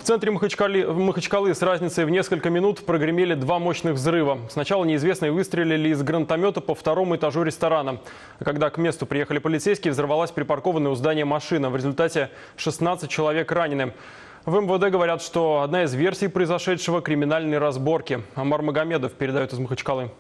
центре Махачкалы с разницей в несколько минут прогремели два мощных взрыва. Сначала неизвестные выстрелили из гранатомета по второму этажу ресторана. Когда к месту приехали полицейские, взорвалась припаркованная у здания машина. В результате 16 человек ранены. В МВД говорят, что одна из версий произошедшего – криминальные разборки. Амар Магомедов передает из Махачкалы.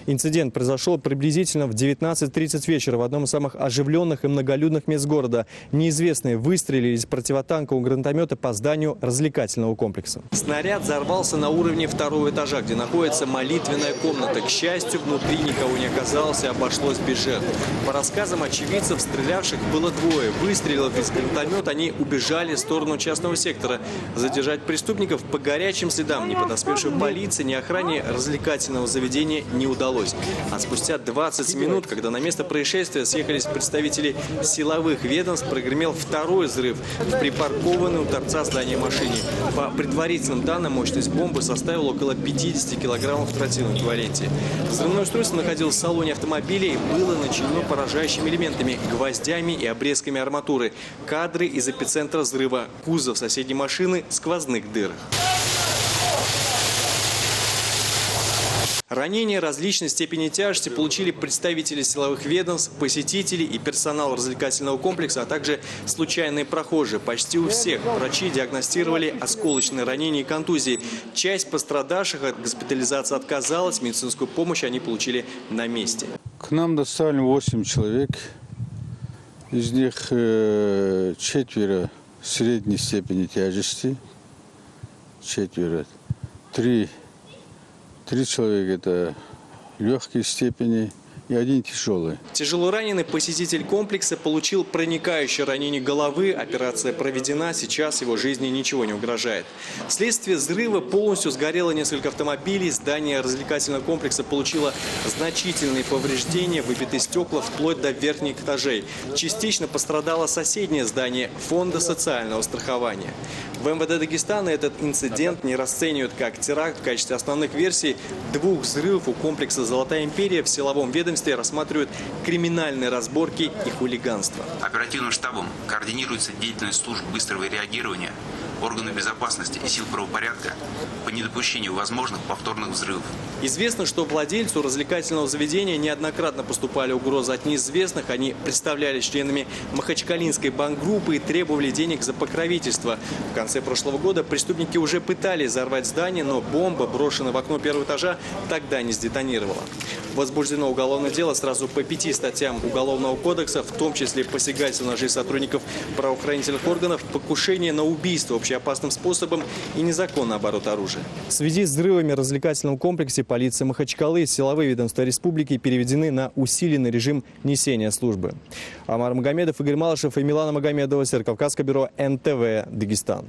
Инцидент произошел приблизительно в 19:30 вечера в одном из самых оживленных и многолюдных мест города. Неизвестные выстрелили из противотанкового гранатомета по зданию развлекательного комплекса. Снаряд взорвался на уровне второго этажа, где находится молитвенная комната. К счастью, внутри никого не оказалось и обошлось без жертв. По рассказам очевидцев, стрелявших было двое. Выстрелив из гранатомета, они убежали в сторону частного сектора. Задержать преступников по горячим следам ни подоспевшей полиции, ни охране развлекательного заведения не удалось. А спустя 20 минут, когда на место происшествия съехались представители силовых ведомств, прогремел второй взрыв в припаркованной у торца здания машине. По предварительным данным, мощность бомбы составила около 50 килограммов в тротиловом эквиваленте. Взрывное устройство находилось в салоне автомобиля и было начинено поражающими элементами, гвоздями и обрезками арматуры. Кадры из эпицентра взрыва. Кузов соседней машины в сквозных дырах. Ранения различной степени тяжести получили представители силовых ведомств, посетители и персонал развлекательного комплекса, а также случайные прохожие. Почти у всех врачи диагностировали осколочные ранения и контузии. Часть пострадавших от госпитализации отказалась, медицинскую помощь они получили на месте. К нам доставили 8 человек, из них 4 средней степени тяжести, 3 человека это легкой степени и 1 тяжелый. Тяжело раненый посетитель комплекса получил проникающее ранение головы. Операция проведена, сейчас его жизни ничего не угрожает. Вследствие взрыва полностью сгорело несколько автомобилей. Здание развлекательного комплекса получило значительные повреждения, выбиты стекла вплоть до верхних этажей. Частично пострадало соседнее здание фонда социального страхования. В МВД Дагестана этот инцидент не расценивают как теракт. В качестве основных версий 2 взрывов у комплекса «Золотая империя» в силовом ведомстве рассматривают криминальные разборки и хулиганство. Оперативным штабом координируется деятельность служб быстрого реагирования, органов безопасности и сил правопорядка по недопущению возможных повторных взрывов. Известно, что владельцу развлекательного заведения неоднократно поступали угрозы от неизвестных. Они представлялись членами махачкалинской бандгруппы и требовали денег за покровительство. В конце прошлого года преступники уже пытались взорвать здание, но бомба, брошенная в окно первого этажа, тогда не сдетонировала. Возбуждено уголовное дело сразу по 5 статьям Уголовного кодекса, в том числе посягательство на жизнь сотрудников правоохранительных органов, покушение на убийство общеопасным способом и незаконный оборот оружия. В связи с взрывами в развлекательном комплексе полиция Махачкалы и силовые ведомства республики переведены на усиленный режим несения службы. Амар Магомедов, Игорь Малышев и Милана Магомедова, Северокавказское бюро НТВ, Дагестан.